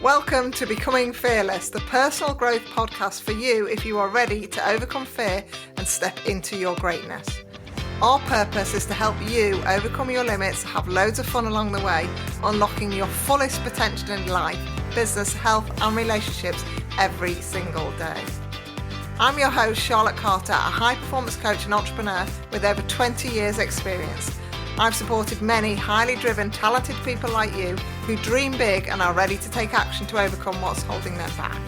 Welcome to Becoming Fearless, the personal growth podcast for you if you are ready to overcome fear and step into your greatness. Our purpose is to help you overcome your limits, have loads of fun along the way, unlocking your fullest potential in life, business, health and relationships every single day. I'm your host, Charlotte Carter, a high-performance coach and entrepreneur with over 20 years' experience. I've supported many highly driven, talented people like you who dream big and are ready to take action to overcome what's holding them back.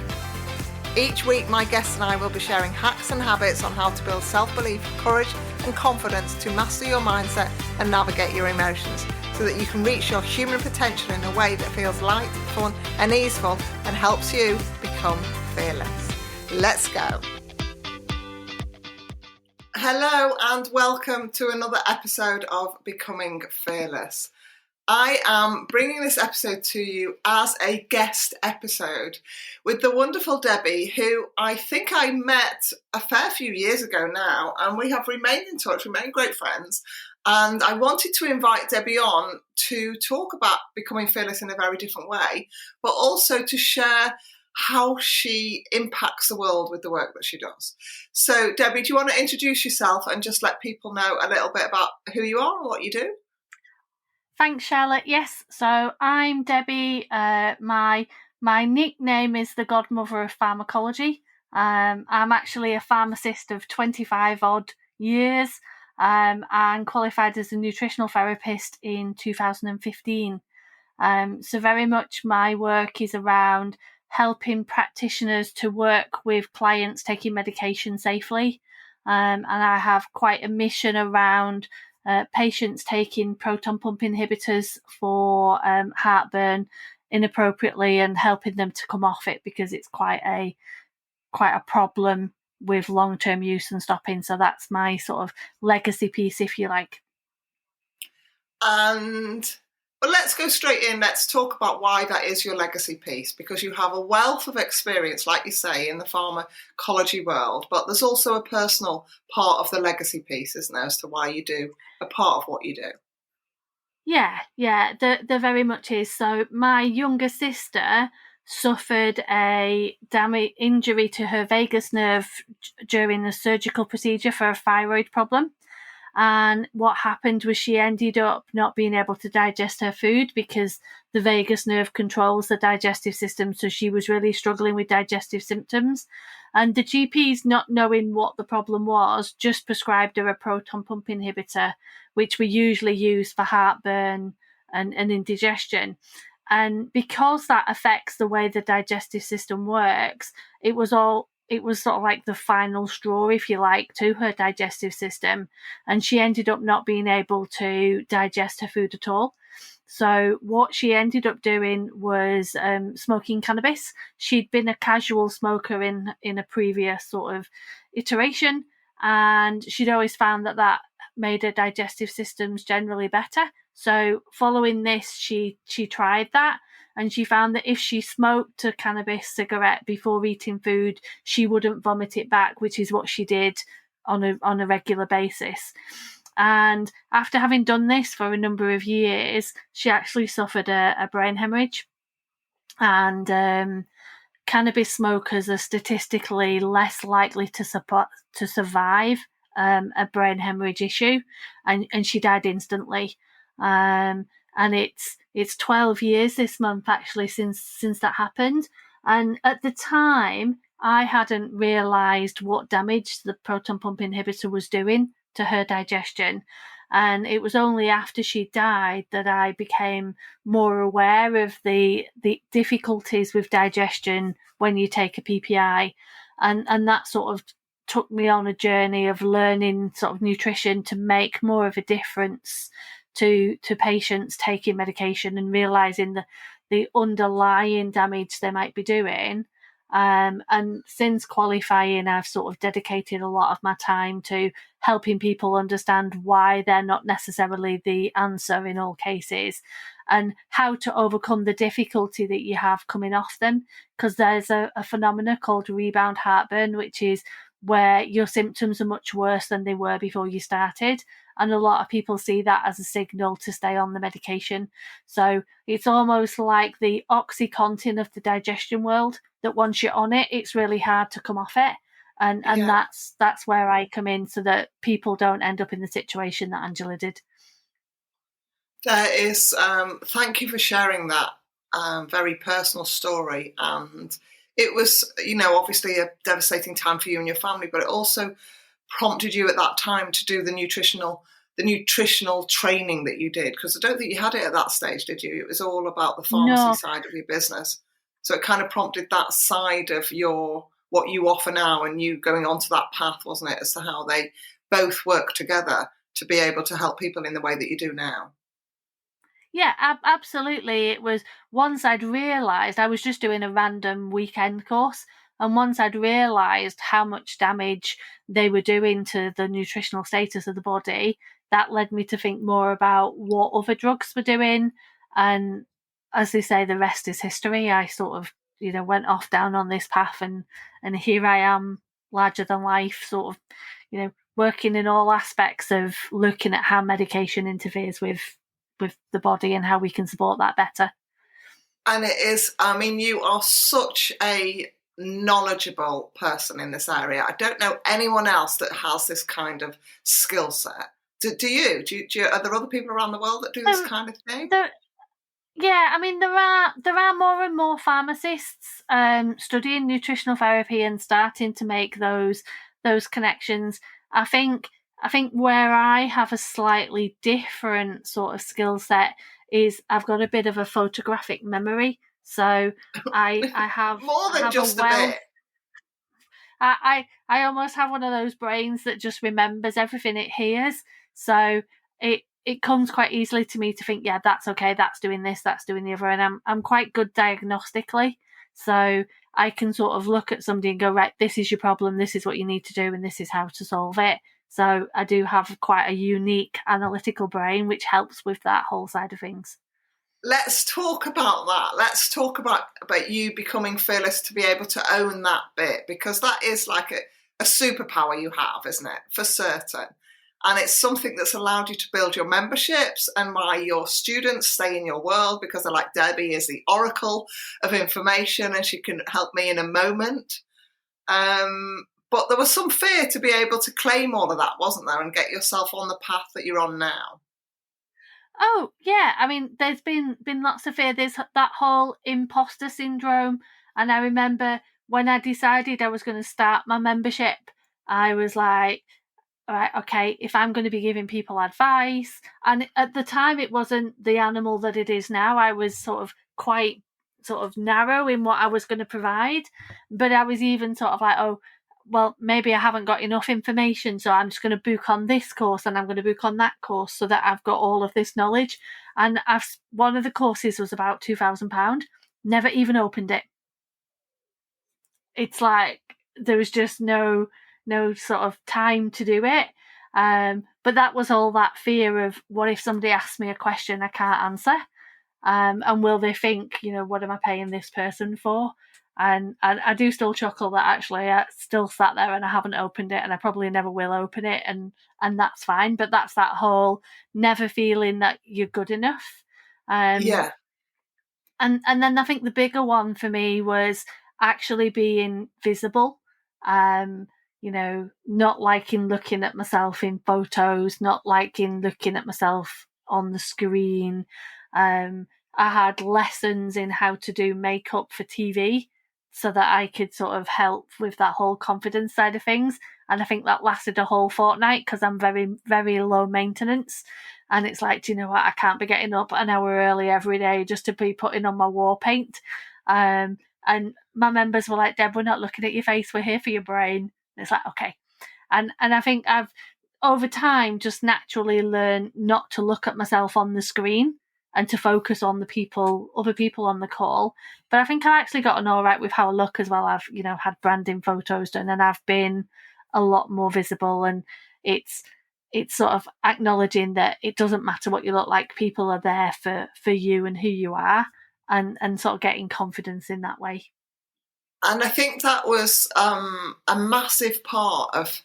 Each week, my guests and I will be sharing hacks and habits on how to build self-belief, courage and confidence to master your mindset and navigate your emotions so that you can reach your human potential in a way that feels light, fun and easeful and helps you become fearless. Let's go. Hello and welcome to another episode of Becoming Fearless. I am bringing this episode to you as a guest episode with the wonderful Debbie, who I think I met a fair few years ago now, and we have remained in touch, remained great friends. And I wanted to invite Debbie on to talk about becoming fearless in a very different way, but also to share how she impacts the world with the work that she does. So, Debbie, do you want to introduce yourself and just let people know a little bit about who you are and what you do? Thanks, Charlotte. Yes, so I'm Debbie. My nickname is the Godmother of Pharmacology. I'm actually a pharmacist of 25 odd years and qualified as a nutritional therapist in 2015. So very much my work is around helping practitioners to work with clients taking medication safely. And I have quite a mission around patients taking proton pump inhibitors for heartburn inappropriately and helping them to come off it, because it's quite a problem with long-term use and stopping. So that's my sort of legacy piece, if you like. But let's go straight in. Let's talk about why that is your legacy piece, because you have a wealth of experience, like you say, in the pharmacology world, but there's also a personal part of the legacy piece, isn't there, as to why you do a part of what you do? Yeah, there very much is. So my younger sister suffered a injury to her vagus nerve during the surgical procedure for a thyroid problem. And what happened was she ended up not being able to digest her food because the vagus nerve controls the digestive system. So she was really struggling with digestive symptoms. And the GPs, not knowing what the problem was, just prescribed her a proton pump inhibitor, which we usually use for heartburn and indigestion. And because that affects the way the digestive system works, it was sort of like the final straw, if you like, to her digestive system. And she ended up not being able to digest her food at all. So what she ended up doing was smoking cannabis. She'd been a casual smoker in a previous sort of iteration, and she'd always found that made her digestive systems generally better. So following this, she tried that, and she found that if she smoked a cannabis cigarette before eating food, she wouldn't vomit it back, which is what she did on a regular basis. And after having done this for a number of years, she actually suffered a brain hemorrhage. And cannabis smokers are statistically less likely to survive a brain hemorrhage issue, and she died instantly. And it's 12 years this month actually since that happened. And at the time, I hadn't realised what damage the proton pump inhibitor was doing to her digestion. And it was only after she died that I became more aware of the difficulties with digestion when you take a PPI. And that sort of took me on a journey of learning sort of nutrition to make more of a difference to patients taking medication and realising the underlying damage they might be doing. And since qualifying, I've sort of dedicated a lot of my time to helping people understand why they're not necessarily the answer in all cases, and how to overcome the difficulty that you have coming off them. Because there's a phenomena called rebound heartburn, which is where your symptoms are much worse than they were before you started. and a lot of people see that as a signal to stay on the medication. So it's almost like the OxyContin of the digestion world, that once you're on it, it's really hard to come off it. And Yeah, that's where I come in, so that people don't end up in the situation that Angela did. there is. Thank you for sharing that very personal story. And it was, obviously a devastating time for you and your family, but it also prompted you at that time to do the nutritional training that you did, because I don't think you had it at that stage, did you? It was all about the pharmacy No, side of your business. So it kind of prompted that side of what you offer now, and you going onto that path, wasn't it, as to how they both work together to be able to help people in the way that you do now. yeah, absolutely. It was once I'd realised, I was just doing a random weekend course, and once I'd realised how much damage they were doing to the nutritional status of the body, that led me to think more about what other drugs were doing. And as they say, the rest is history. I sort of, went off down on this path, and here I am, larger than life, sort of, working in all aspects of looking at how medication interferes with the body and how we can support that better. And it is, I mean, you are such a knowledgeable person in this area. I don't know anyone else that has this kind of skill set. Do you? Are there other people around the world that do this There, kind of thing? there, yeah, I mean there are more and more pharmacists studying nutritional therapy and starting to make those connections. I think I think where I have a slightly different sort of skill set is I've got a bit of a photographic memory. So I have More I than have a just a wealth. bit. I almost have one of those brains that just remembers everything it hears. So it comes quite easily to me to think, yeah, that's okay, that's doing this, that's doing the other, and I'm quite good diagnostically. So I can sort of look at somebody and go, right, this is your problem, this is what you need to do, and this is how to solve it. So I do have quite a unique analytical brain, which helps with that whole side of things. Let's talk about that. Let's talk about you becoming fearless to be able to own that bit, because that is like a superpower you have, isn't it? For certain. And it's something that's allowed you to build your memberships and why your students stay in your world, because they're like, Debbie is the oracle of information and she can help me in a moment. But there was some fear to be able to claim all of that, wasn't there, and get yourself on the path that you're on now. Oh yeah, I mean, there's been lots of fear. There's that whole imposter syndrome, and I remember when I decided I was going to start my membership, I was like, all right, okay, if I'm going to be giving people advice, and at the time it wasn't the animal that it is now. I was sort of quite sort of narrow in what I was going to provide, but I was even sort of like, oh, well, maybe I haven't got enough information, so I'm just going to book on this course and I'm going to book on that course so that I've got all of this knowledge. And one of the courses was about £2,000. Never even opened it. It's like there was just no sort of time to do it. But that was all that fear of, what if somebody asks me a question I can't answer? And will they think, what am I paying this person for? And I do still chuckle that actually I still sat there and I haven't opened it, and I probably never will open it, and that's fine. But that's that whole never feeling that you're good enough. Um, Yeah. and then I think the bigger one for me was actually being visible. Um, not liking looking at myself in photos, not liking looking at myself on the screen. I had lessons in how to do makeup for TV so that I could sort of help with that whole confidence side of things. And I think that lasted a whole fortnight because I'm very, very low maintenance. And it's like, do you know what? I can't be getting up an hour early every day just to be putting on my war paint. And my members were like, Deb, we're not looking at your face. We're here for your brain. And it's like, okay. And I think I've, over time, just naturally learned not to look at myself on the screen and to focus on other people on the call. But I think I actually gotten all right with how I look as well. I've, had branding photos done, and I've been a lot more visible. And it's sort of acknowledging that it doesn't matter what you look like. People are there for you and who you are, and sort of getting confidence in that way. And I think that was a massive part of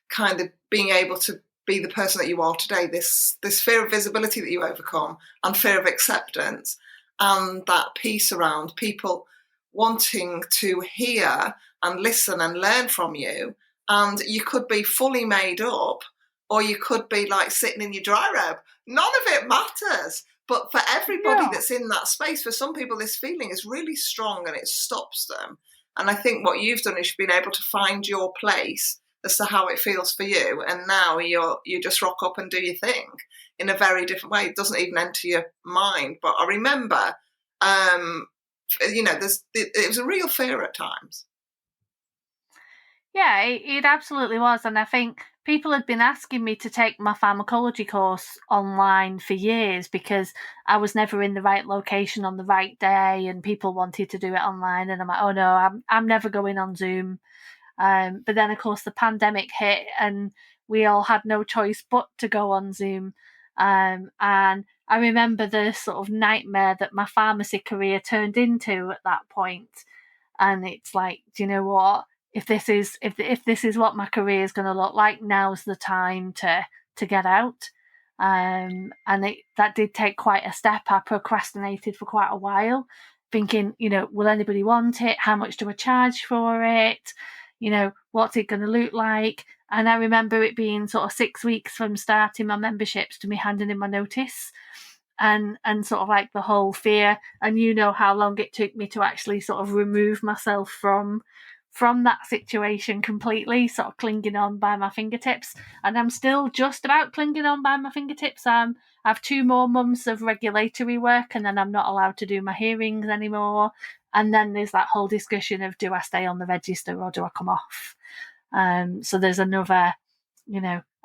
kind of being able to be the person that you are today, this fear of visibility that you overcome, and fear of acceptance, and that piece around people wanting to hear and listen and learn from you. And you could be fully made up, or you could be like sitting in your dry robe. None of it matters. But for everybody that's in that space, for some people, this feeling is really strong and it stops them. And I think what you've done is you've been able to find your place as to how it feels for you. And now you just rock up and do your thing in a very different way. It doesn't even enter your mind. But I remember, it was a real fear at times. Yeah, it absolutely was. And I think people had been asking me to take my pharmacology course online for years because I was never in the right location on the right day, and people wanted to do it online. And I'm like, oh no, I'm never going on Zoom. But then, of course, the pandemic hit and we all had no choice but to go on Zoom. And I remember the sort of nightmare that my pharmacy career turned into at that point. And it's like, do you know what? If this is what my career is going to look like, now's the time to get out. And that did take quite a step. I procrastinated for quite a while, thinking, will anybody want it? How much do I charge for it? What's it going to look like? And I remember it being sort of 6 weeks from starting my memberships to me handing in my notice. And sort of like the whole fear, and how long it took me to actually sort of remove myself from that situation completely, sort of clinging on by my fingertips. And I'm still just about clinging on by my fingertips. I have 2 more months of regulatory work, and then I'm not allowed to do my hearings anymore. And then there's that whole discussion of, do I stay on the register or do I come off? So there's another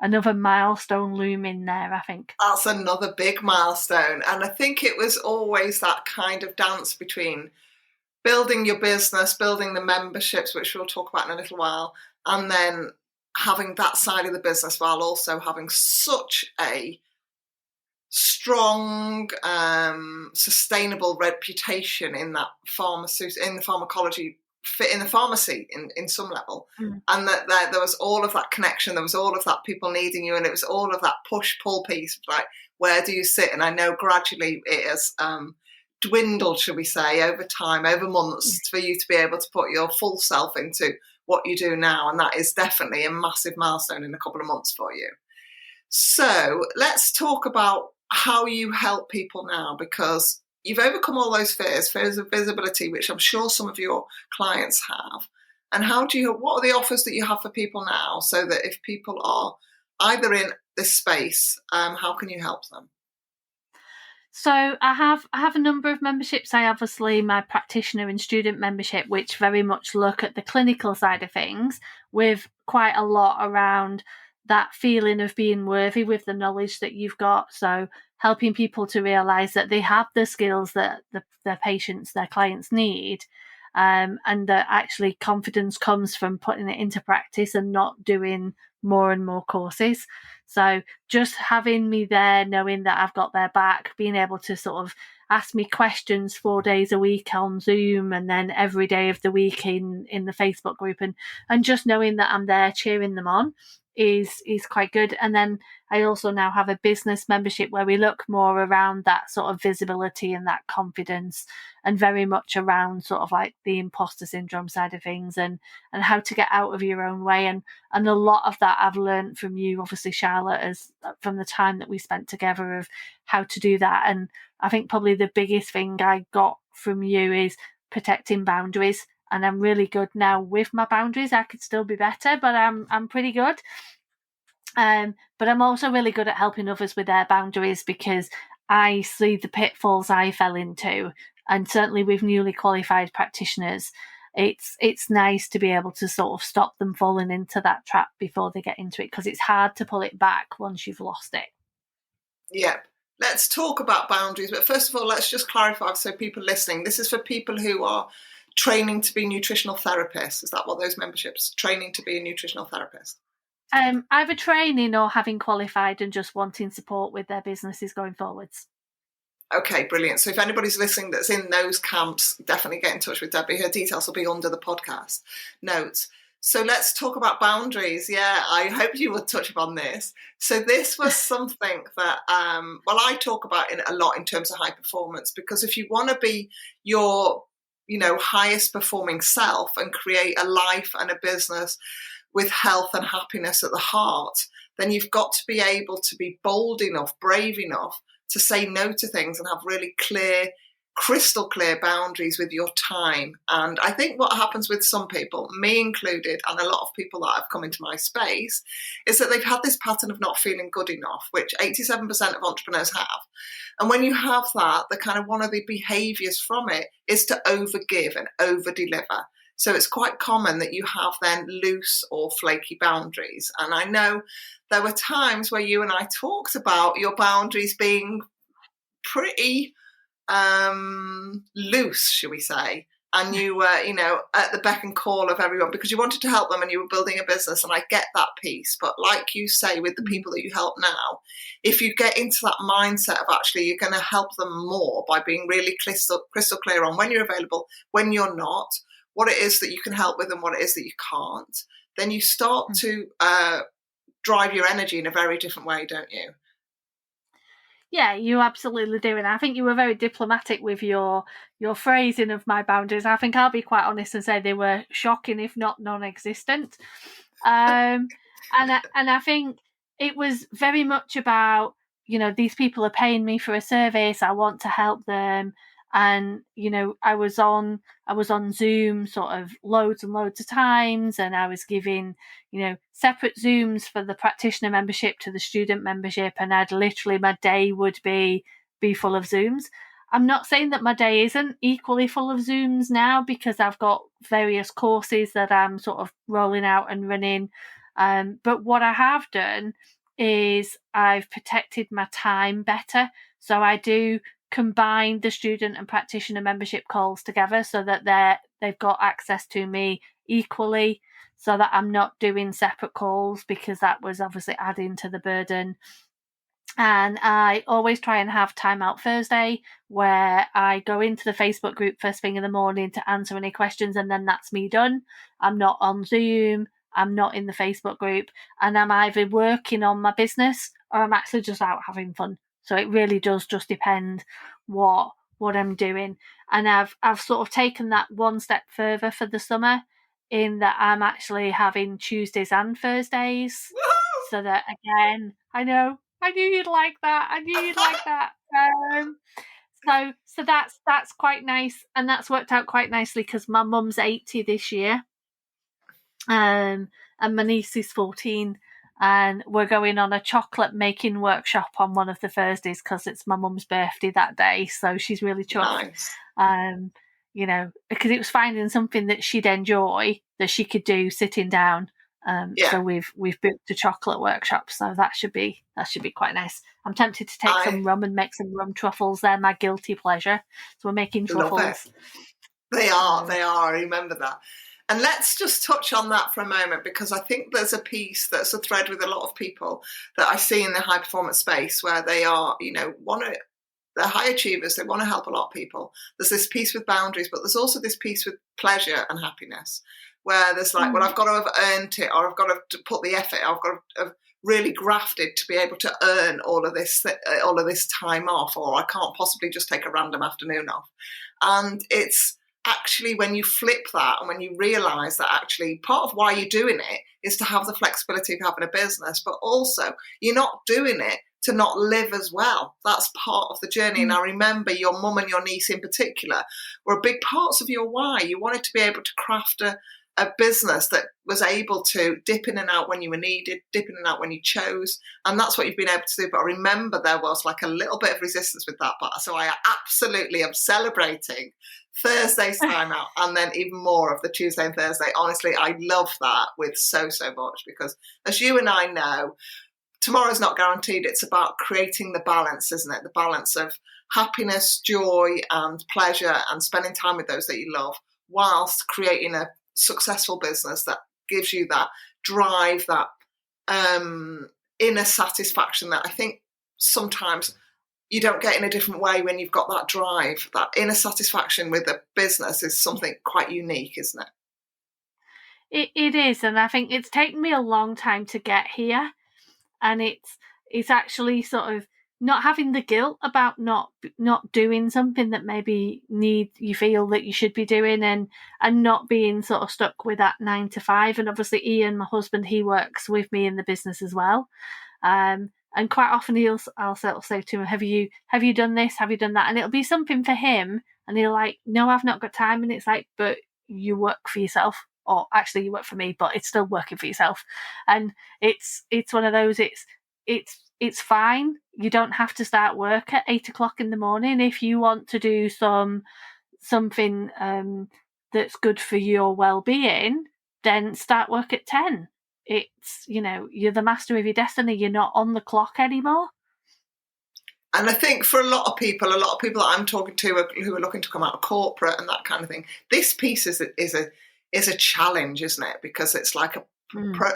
milestone looming there, I think. That's another big milestone. And I think it was always that kind of dance between building your business, building the memberships, which we'll talk about in a little while, and then having that side of the business while also having such a strong, sustainable reputation in that in the pharmacology, in the pharmacy in some level. And that there was all of that connection, there was all of that people needing you, and it was all of that push-pull piece, like, where do you sit? And I know gradually it has dwindled, shall we say, over time, over months, for you to be able to put your full self into what you do now. And that is definitely a massive milestone in a couple of months for you. So let's talk about how you help people now, because you've overcome all those fears of visibility, which I'm sure some of your clients have. And what are the offers that you have for people now, so that if people are either in this space, how can you help them? So I have a number of memberships. I obviously my practitioner and student membership, which very much look at the clinical side of things, with quite a lot around that feeling of being worthy with the knowledge that you've got. So helping people to realise that they have the skills that their patients, their clients need, and that actually confidence comes from putting it into practice and not doing more and more courses. So just having me there, knowing that I've got their back, being able to sort of ask me questions 4 days a week on Zoom, and then every day of the week in the Facebook group, and just knowing that I'm there cheering them on is quite good. And then I also now have a business membership where we look more around that sort of visibility and that confidence, and very much around sort of like the imposter syndrome side of things, and how to get out of your own way. And a lot of that I've learned from you, obviously, Charlotte, as from the time that we spent together, of how to do that. And I think probably the biggest thing I got from you is protecting boundaries. And I'm really good now with my boundaries. I could still be better, but I'm pretty good. But I'm also really good at helping others with their boundaries, because I see the pitfalls I fell into, and certainly with newly qualified practitioners, it's nice to be able to sort of stop them falling into that trap before they get into it, because it's hard to pull it back once you've lost it. Yeah. Let's talk about boundaries. But first of all, let's just clarify, so people listening, this is for people who are training to be nutritional therapists. Is that what those memberships, training to be a nutritional therapist? Either training or having qualified and just wanting support with their businesses going forwards. Okay, brilliant. So if anybody's listening that's in those camps, definitely get in touch with Debbie. Her details will be under the podcast notes. So let's talk about boundaries. Yeah, I hope you will touch upon this. So this was something that, I talk about it a lot in terms of high performance, because if you want to be your, highest performing self and create a life and a business with health and happiness at the heart, then you've got to be able to be bold enough, brave enough to say no to things and have really clear, crystal clear boundaries with your time. And I think what happens with some people, me included, and a lot of people that have come into my space, is that they've had this pattern of not feeling good enough, which 87% of entrepreneurs have. And when you have that, the kind of one of the behaviors from it is to overgive and over deliver. So it's quite common that you have then loose or flaky boundaries. And I know there were times where you and I talked about your boundaries being pretty loose, shall we say. And you were, at the beck and call of everyone because you wanted to help them and you were building a business. And I get that piece. But like you say, with the people that you help now, if you get into that mindset of actually you're going to help them more by being really crystal clear on when you're available, when you're not, what it is that you can help with and what it is that you can't, then you start to drive your energy in a very different way, don't you? Yeah, you absolutely do. And I think you were very diplomatic with your phrasing of my boundaries. I think I'll be quite honest and say they were shocking, if not non-existent. And I think it was very much about, these people are paying me for a service. I want to help them. And, I was on Zoom sort of loads and loads of times, and I was giving, separate Zooms for the practitioner membership to the student membership, and my day would be full of Zooms. I'm not saying that my day isn't equally full of Zooms now, because I've got various courses that I'm sort of rolling out and running. But what I have done is I've protected my time better. So I do combine the student and practitioner membership calls together so that they've got access to me equally, so that I'm not doing separate calls, because that was obviously adding to the burden. And I always try and have Time Out Thursday, where I go into the Facebook group first thing in the morning to answer any questions, and then that's me done. I'm not on Zoom, I'm not in the Facebook group, and I'm either working on my business or I'm actually just out having fun. So it really does just depend what I'm doing. And I've sort of taken that one step further for the summer, in that I'm actually having Tuesdays and Thursdays. So that, again, I knew you'd like that. So that's quite nice, and that's worked out quite nicely because my mum's 80 this year, and my niece is 14. And we're going on a chocolate making workshop on one of the Thursdays because it's my mum's birthday that day. So she's really chuffed. Nice. Because it was finding something that she'd enjoy, that she could do sitting down. So we've booked a chocolate workshop. So that should be quite nice. I'm tempted to take some rum and make some rum truffles. They're my guilty pleasure. So we're making truffles. They are. I remember that. And let's just touch on that for a moment, because I think there's a piece that's a thread with a lot of people that I see in the high performance space, where they are, they're high achievers. They want to help a lot of people. There's this piece with boundaries, but there's also this piece with pleasure and happiness, where there's like, well, I've got to have earned it, or I've got to put the effort, I've got to have really grafted to be able to earn all of this time off, or I can't possibly just take a random afternoon off. And it's actually when you flip that, and when you realise that actually part of why you're doing it is to have the flexibility of having a business, but also you're not doing it to not live as well. That's part of the journey. And I remember your mum and your niece in particular were big parts of your why. You wanted to be able to craft a business that was able to dip in and out when you were needed, dip in and out when you chose. And that's what you've been able to do. But I remember there was like a little bit of resistance with that. But so I absolutely am celebrating Thursday's time out, and then even more of the Tuesday and Thursday. Honestly, I love that with so much, because as you and I know, tomorrow's not guaranteed. It's about creating the balance, isn't it? The balance of happiness, joy and pleasure, and spending time with those that you love, whilst creating a successful business that gives you that drive, that inner satisfaction that I think sometimes you don't get in a different way. When you've got that drive, that inner satisfaction with a business is something quite unique, isn't it? It is, and I think it's taken me a long time to get here, and it's actually sort of not having the guilt about not doing something that maybe you feel that you should be doing, and not being sort of stuck with that 9 to 5. And obviously Ian, my husband, he works with me in the business as well. And quite often I'll sort of say to him, have you done this? Have you done that? And it'll be something for him, and he'll like, no, I've not got time. And it's like, but you work for yourself, or actually you work for me, but it's still working for yourself. And it's one of those. It's fine. You don't have to start work at 8 o'clock in the morning if you want to do something that's good for your well-being. Then start work at 10. It's, you're the master of your destiny. You're not on the clock anymore. And I think for a lot of people that I'm talking to who are looking to come out of corporate and that kind of thing, this piece is a challenge, isn't it? Because it's like a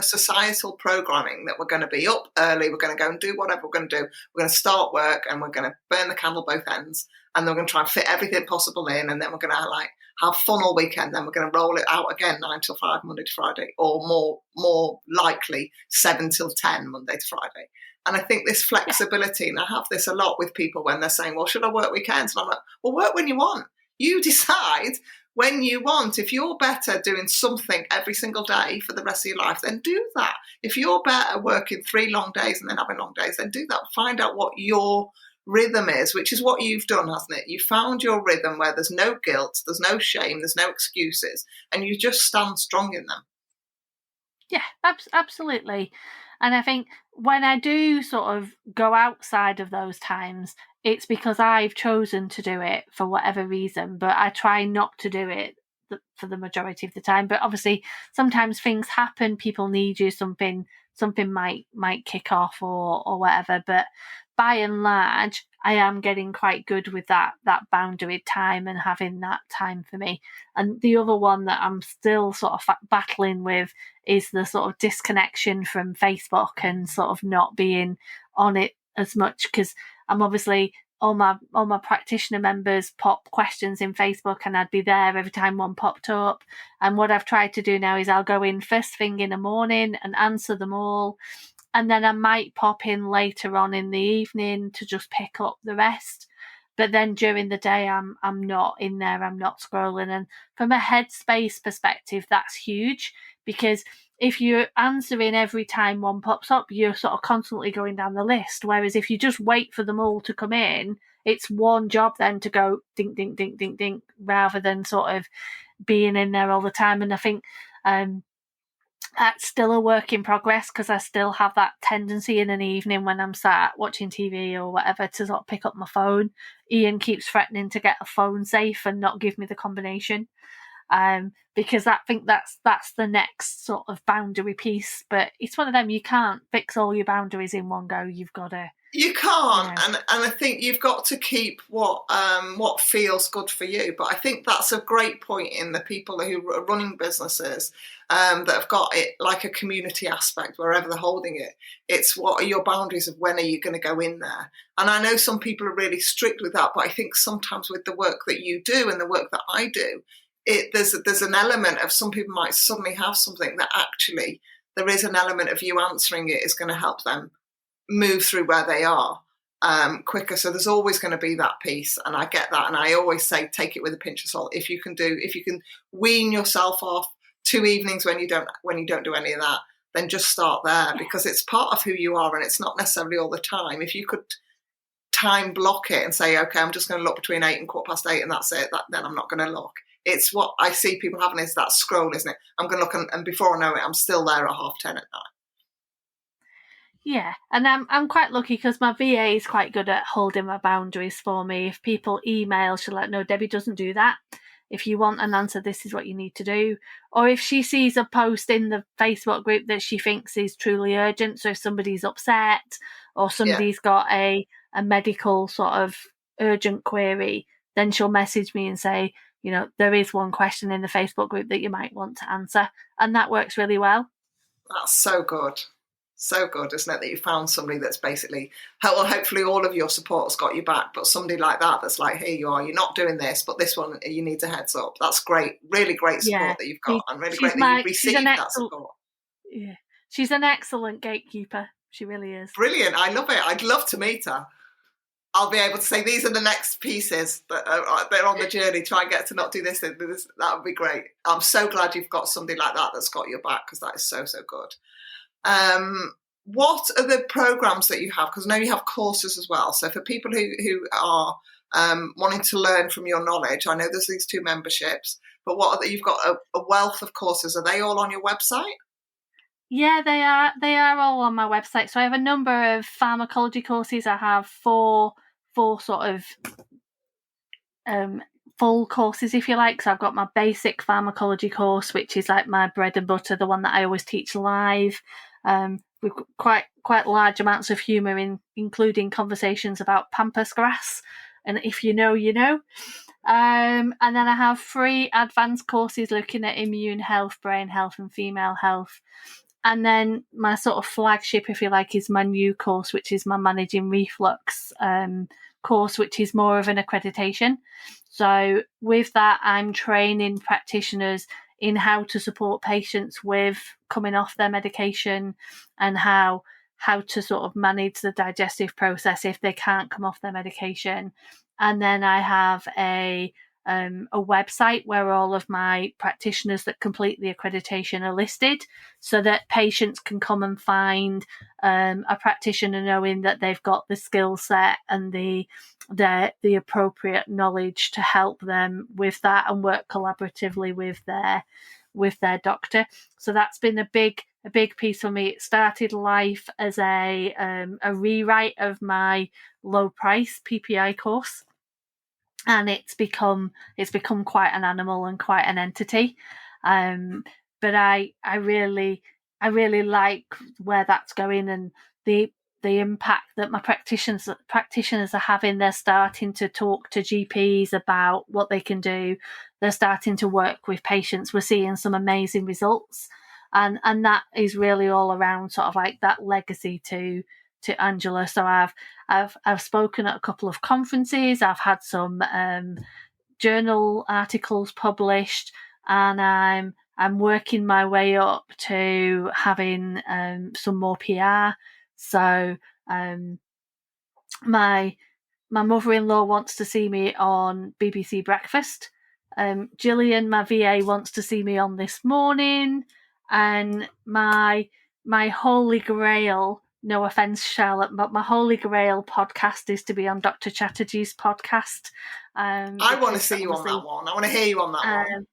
societal programming that we're going to be up early, we're going to go and do whatever we're going to do. We're going to start work and we're going to burn the candle both ends, and then we're going to try and fit everything possible in, and then we're going to like have fun all weekend. Then we're going to roll it out again 9 till 5 Monday to Friday, or more likely 7 till 10 Monday to Friday. And I think this flexibility, and I have this a lot with people when they're saying, well, should I work weekends? And I'm like, well, work when you want. You decide when you want. If you're better doing something every single day for the rest of your life, then do that. If you're better working 3 long days and then having long days, then do that. Find out what your rhythm is, which is what you've done, hasn't it? You found your rhythm where there's no guilt, there's no shame, there's no excuses, and you just stand strong in them. Yeah, absolutely. And I think when I do sort of go outside of those times, it's because I've chosen to do it for whatever reason, but I try not to do it for the majority of the time. But obviously, sometimes things happen. People need you. Something might kick off or whatever. But by and large, I am getting quite good with that boundary time and having that time for me. And the other one that I'm still sort of battling with is the sort of disconnection from Facebook and sort of not being on it as much, because I'm obviously all my practitioner members pop questions in Facebook, and I'd be there every time one popped up. And what I've tried to do now is I'll go in first thing in the morning and answer them all, and then I might pop in later on in the evening to just pick up the rest. But then during the day, I'm not in there, I'm not scrolling. And from a headspace perspective, that's huge, because if you're answering every time one pops up, you're sort of constantly going down the list. Whereas if you just wait for them all to come in, it's one job then to go dink, dink, dink, dink, dink, rather than sort of being in there all the time. And I think that's still a work in progress, because I still have that tendency in an evening when I'm sat watching TV or whatever to sort of pick up my phone. Ian keeps threatening to get a phone safe and not give me the combination. Because I think that's the next sort of boundary piece. But it's one of them, you can't fix all your boundaries in one go. You've got to. You can't, and I think you've got to keep what feels good for you. But I think that's a great point in the people who are running businesses that have got it like a community aspect wherever they're holding it. It's what are your boundaries of when are you going to go in there? And I know some people are really strict with that, but I think sometimes with the work that you do and the work that I do, there's an element of some people might suddenly have something that actually there is an element of you answering it is going to help them move through where they are quicker. So there's always going to be that piece, and I get that. And I always say, take it with a pinch of salt. If you can wean yourself off 2 evenings when you don't do any of that, then just start there, because it's part of who you are, and it's not necessarily all the time. If you could time block it and say, okay, I'm just going to look between 8 and 8:15, and that's it. Then I'm not going to look. It's what I see people having is that scroll, isn't it? I'm going to look, and before I know it, I'm still there at 10:30 at night. Yeah, and I'm quite lucky because my VA is quite good at holding my boundaries for me. If people email, she'll let no, Debbie doesn't do that. If you want an answer, this is what you need to do. Or if she sees a post in the Facebook group that she thinks is truly urgent, so if somebody's upset or somebody's got a medical sort of urgent query, then she'll message me and say, there is one question in the Facebook group that you might want to answer. And that works really well. That's so good. So good, isn't it, that you found somebody that's basically, well, hopefully all of your support has got your back, but somebody like that that's like, here you are, you're not doing this, but this one, you need a heads up. That's great. Really great Yeah, support that you've got, and really she's great that you've she's an received that excellent, support. yeah, she's an excellent gatekeeper. She really is. Brilliant. I love it. I'd love to meet her. I'll be able to say, these are the next pieces that they're on the journey. Try and get to not do this. That would be great. I'm so glad you've got somebody like that that's got your back, because that is so, so good. What are the programs that you have? Because I know you have courses as well. So for people who are wanting to learn from your knowledge, I know there's these 2 memberships, but what are you've got a wealth of courses. Are they all on your website? Yeah, they are. They are all on my website. So I have a number of pharmacology courses. I have four sort of full courses, if you like. So I've got my basic pharmacology course, which is like my bread and butter, the one that I always teach live. With quite large amounts of humour including conversations about pampas grass, and if you know, you know. And then I have 3 advanced courses looking at immune health, brain health, and female health. And then my sort of flagship, if you like, is my new course, which is my managing reflux course, which is more of an accreditation. So with that, I'm training practitioners in how to support patients with coming off their medication, and how to sort of manage the digestive process if they can't come off their medication. And then I have a website where all of my practitioners that complete the accreditation are listed, so that patients can come and find a practitioner knowing that they've got the skill set and the appropriate knowledge to help them with that, and work collaboratively with their doctor. So that's been a big piece for me. It started life as a rewrite of my low price PPI course, and it's become quite an animal and quite an entity. But I really like where that's going, and the impact that my practitioners are having. They're starting to talk to GPs about what they can do. They're starting to work with patients. We're seeing some amazing results, and that is really all around sort of like that legacy to Angela. So I've spoken at a couple of conferences. I've had some journal articles published, and I'm working my way up to having some more PR. So my mother-in-law wants to see me on BBC Breakfast. Gillian, my VA, wants to see me on This Morning, and my holy grail, no offence, Charlotte, but my holy grail podcast is to be on Dr. Chatterjee's podcast. I want to see you on that one. I want to hear you on that one.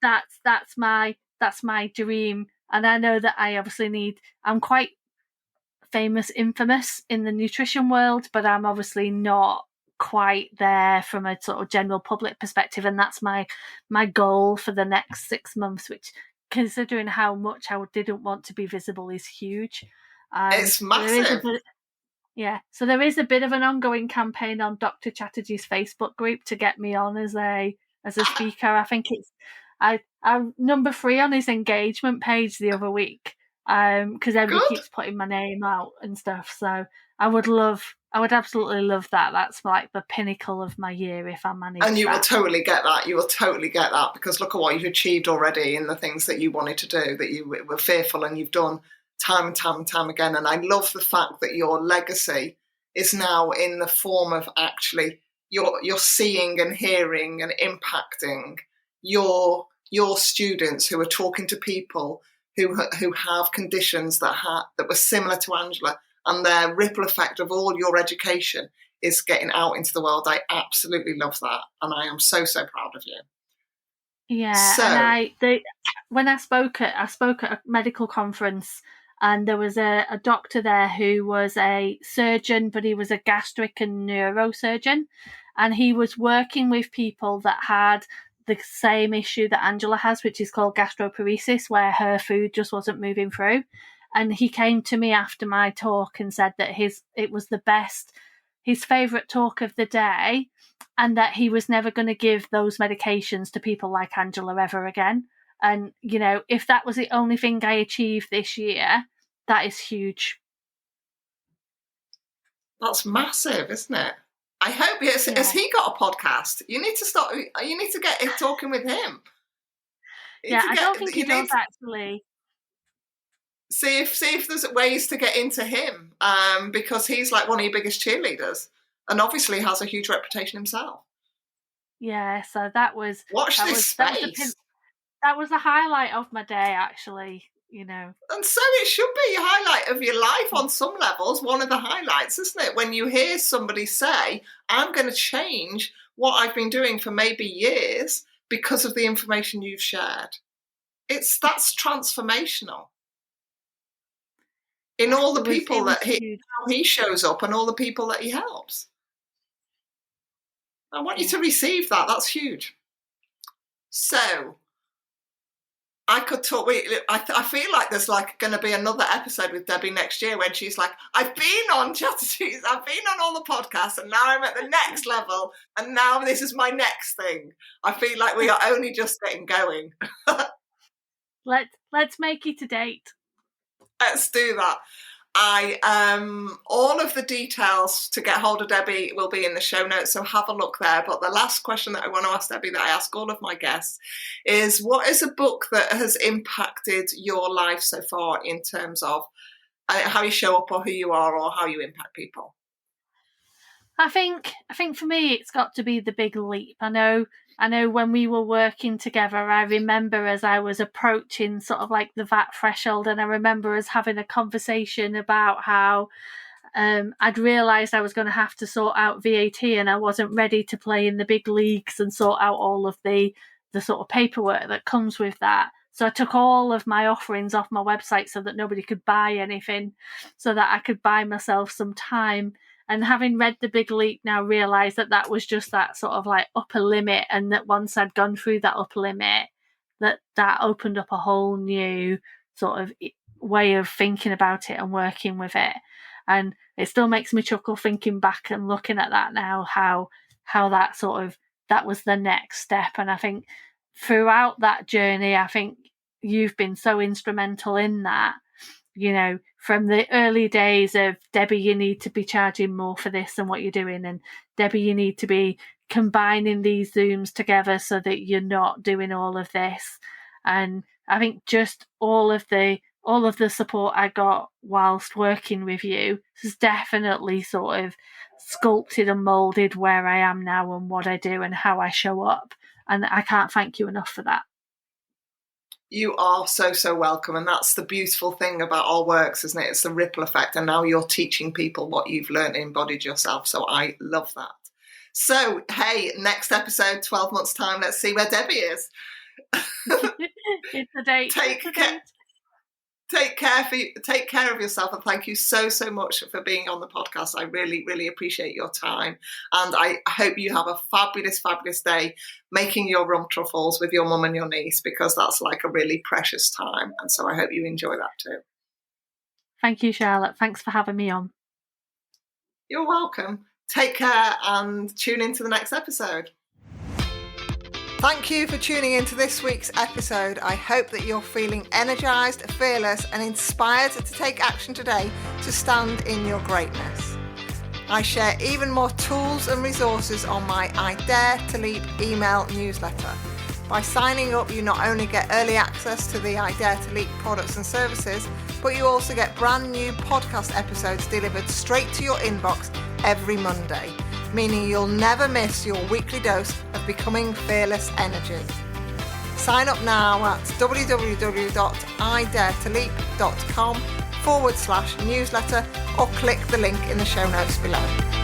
That's my dream, and I know that I obviously need. I'm quite famous in the nutrition world, but I'm obviously not quite there from a sort of general public perspective, and that's my goal for the next 6 months, which, considering how much I didn't want to be visible, is huge. It's massive. So there is a bit of an ongoing campaign on Dr. Chatterjee's Facebook group to get me on as a speaker. I think it's I'm number 3 on his engagement page the other week, because everybody keeps putting my name out and stuff. So I would absolutely love that. That's like the pinnacle of my year if I manage. And you will totally get that. You will totally get that, because look at what you've achieved already in the things that you wanted to do, that you were fearful, and you've done time and time and time again. And I love the fact that your legacy is now in the form of actually you're seeing and hearing and impacting your students who are talking to people who have conditions that were similar to Angela, and their ripple effect of all your education is getting out into the world. I absolutely love that, and I am so, so proud of you. Yeah, so, and when I spoke at a medical conference, and there was a doctor there who was a surgeon, but he was a gastric and neurosurgeon, and he was working with people that had the same issue that Angela has, which is called gastroparesis, where her food just wasn't moving through. And he came to me after my talk and said that it was his favourite talk of the day, and that he was never going to give those medications to people like Angela ever again. And, if that was the only thing I achieved this year, that is huge. That's massive, isn't it? I hope has he got a podcast? You need to start. You need to get talking with him. I don't think he does actually. See if there's ways to get into him, because he's like one of your biggest cheerleaders, and obviously has a huge reputation himself. Yeah, so that was space. That was the highlight of my day, actually. And so it should be a highlight of your life on some levels. One of the highlights, isn't it? When you hear somebody say, I'm going to change what I've been doing for maybe years because of the information you've shared. That's transformational. In all the people that he shows up and all the people that he helps. I want you to receive that. That's huge. So I could talk. I feel like there's like going to be another episode with Debbie next year when she's like, I've been on Chatterjee, I've been on all the podcasts, and now I'm at the next level, and now this is my next thing. I feel like we are only just getting going. Let's make it a date. Let's do that. All of the details to get hold of Debbie will be in the show notes, so have a look there. But the last question that I want to ask Debbie, that I ask all of my guests, is what is a book that has impacted your life so far in terms of how you show up or who you are or how you impact people? I think for me it's got to be The Big Leap. I know when we were working together, I remember as I was approaching sort of like the VAT threshold, and I remember us having a conversation about how I'd realised I was going to have to sort out VAT, and I wasn't ready to play in the big leagues and sort out all of the sort of paperwork that comes with that. So I took all of my offerings off my website so that nobody could buy anything, so that I could buy myself some time. And having read The Big Leap now, realised that was just that sort of like upper limit, and that once I'd gone through that upper limit, that opened up a whole new sort of way of thinking about it and working with it. And it still makes me chuckle thinking back and looking at that now, how that was the next step. And I think throughout that journey, I think you've been so instrumental in that. From the early days of, Debbie, you need to be charging more for this than what you're doing, and Debbie, you need to be combining these Zooms together so that you're not doing all of this. And I think just all of the support I got whilst working with you has definitely sort of sculpted and moulded where I am now and what I do and how I show up. And I can't thank you enough for that. You are so, so welcome. And that's the beautiful thing about our works, isn't it? It's the ripple effect. And now you're teaching people what you've learned and embodied yourself. So I love that. So, hey, next episode, 12 months time, let's see where Debbie is. It's a date. Take care of yourself, and thank you so, so much for being on the podcast. I really, really appreciate your time, and I hope you have a fabulous, fabulous day making your rum truffles with your mum and your niece, because that's like a really precious time, and so I hope you enjoy that too. Thank you, Charlotte. Thanks for having me on. You're welcome. Take care and tune into the next episode. Thank you for tuning into this week's episode. I hope that you're feeling energised, fearless and inspired to take action today to stand in your greatness. I share even more tools and resources on my I Dare to Leap email newsletter. By signing up, you not only get early access to the I Dare to Leap products and services, but you also get brand new podcast episodes delivered straight to your inbox every Monday, meaning you'll never miss your weekly dose of becoming fearless energy. Sign up now at www.idaretoleap.com/newsletter or click the link in the show notes below.